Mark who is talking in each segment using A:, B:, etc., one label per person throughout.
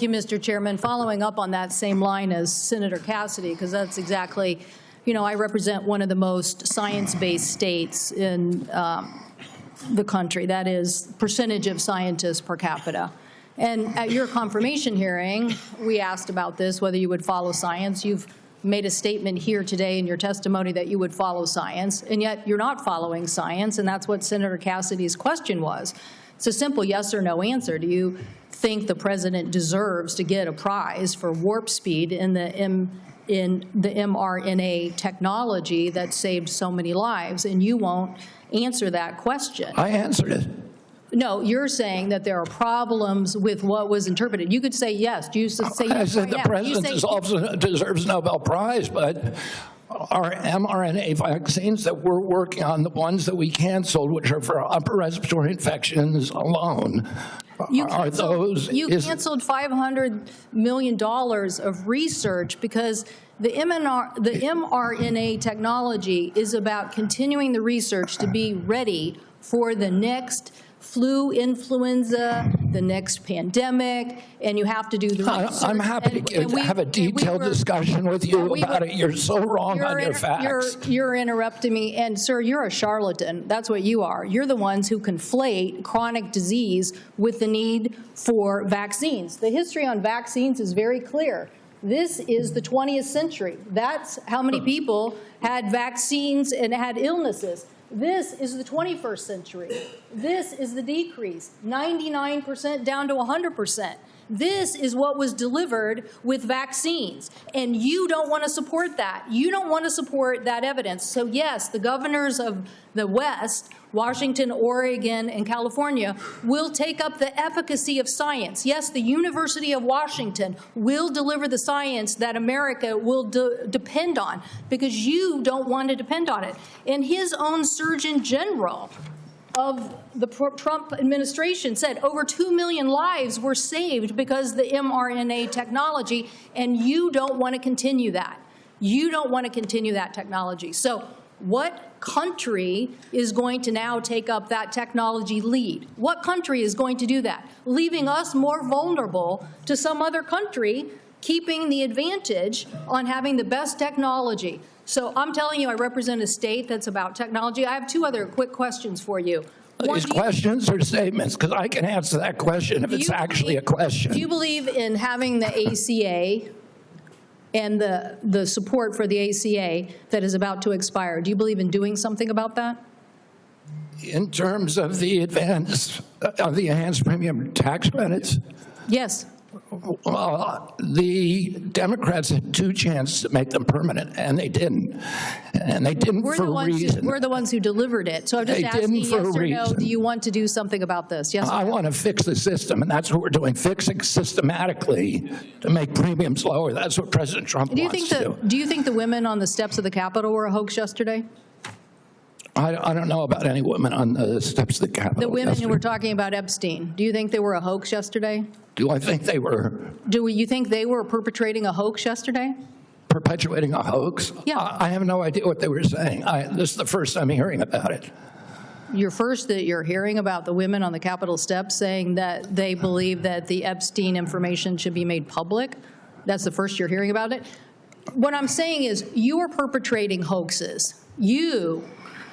A: you, Mr. Chairman. Following up on that same line as Senator Cassidy, because that's exactly, I represent one of the most science-based states in the country. That is percentage of scientists per capita. And at your confirmation hearing, we asked about this, whether you would follow science. You've made a statement here today in your testimony that you would follow science, and yet you're not following science, and that's what Senator Cassidy's question was. It's a simple yes or no answer. Do you think the president deserves to get a prize for warp speed in the mRNA technology that saved so many lives? And you won't answer that question.
B: I answered it.
A: No, you're saying that there are problems with what was interpreted. You could say yes. Do you say yes?
B: I said the president also deserves a Nobel Prize, but our mRNA vaccines that we're working on, the ones that we canceled, which are for upper respiratory infections alone,
A: you canceled $500 million of research because the mRNA technology is about continuing the research to be ready for the next flu, influenza, the next pandemic, and you have to do the research.
B: I'm happy to have a detailed discussion with you about it. You're so wrong on your facts.
A: You're interrupting me, and sir, you're a charlatan. That's what you are. You're the ones who conflate chronic disease with the need for vaccines. The history on vaccines is very clear. This is the 20th century. That's how many people had vaccines and had illnesses. This is the 21st century. This is the decrease, 99% down to 100%. This is what was delivered with vaccines, and you don't want to support that. You don't want to support that evidence. So yes, the governors of the West, Washington, Oregon, and California, will take up the efficacy of science. Yes, the University of Washington will deliver the science that America will depend on, because you don't want to depend on it. And his own Surgeon General of the Trump administration said over 2 million lives were saved because of the mRNA technology, and you don't want to continue that. You don't want to continue that technology. So what country is going to now take up that technology lead? What country is going to do that, leaving us more vulnerable to some other country keeping the advantage on having the best technology? So I'm telling you, I represent a state that's about technology. I have two other quick questions for you.
B: These questions or statements? Because I can answer that question if it's actually a question.
A: Do you believe in having the ACA and the support for the ACA that is about to expire? Do you believe in doing something about that?
B: In terms of the enhanced premium tax credits?
A: Yes.
B: Well, the Democrats had two chances to make them permanent, and they didn't. And they didn't for a reason.
A: We're the ones who delivered it. So I'm just asking, yes or no, do you want to do something about this? Yes or no?
B: I want to fix the system, and that's what we're doing, fixing systematically to make premiums lower. That's what President Trump wants to do.
A: Do you think the women on the steps of the Capitol were a hoax yesterday?
B: I don't know about any women on the steps of the Capitol.
A: The women who were talking about Epstein, do you think they were a hoax yesterday?
B: Do I think they were?
A: Do you think they were perpetrating a hoax yesterday?
B: Perpetuating a hoax?
A: Yeah.
B: I have no idea what they were saying. This is the first time hearing about it.
A: You're hearing about the women on the Capitol steps saying that they believe that the Epstein information should be made public? That's the first you're hearing about it? What I'm saying is you are perpetrating hoaxes. You,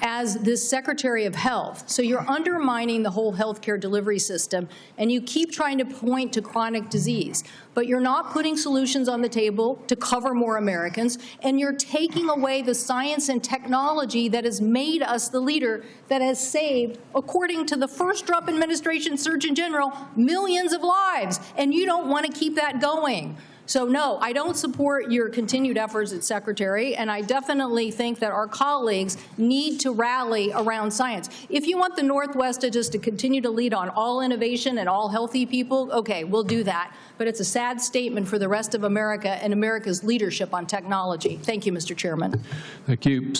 A: as this Secretary of Health. So you're undermining the whole healthcare delivery system, and you keep trying to point to chronic disease. But you're not putting solutions on the table to cover more Americans, and you're taking away the science and technology that has made us the leader that has saved, according to the first Trump administration Surgeon General, millions of lives. And you don't want to keep that going. So no, I don't support your continued efforts as Secretary, and I definitely think that our colleagues need to rally around science. If you want the Northwest to continue to lead on all innovation and all healthy people, okay, we'll do that. But it's a sad statement for the rest of America and America's leadership on technology. Thank you, Mr. Chairman.
C: Thank you.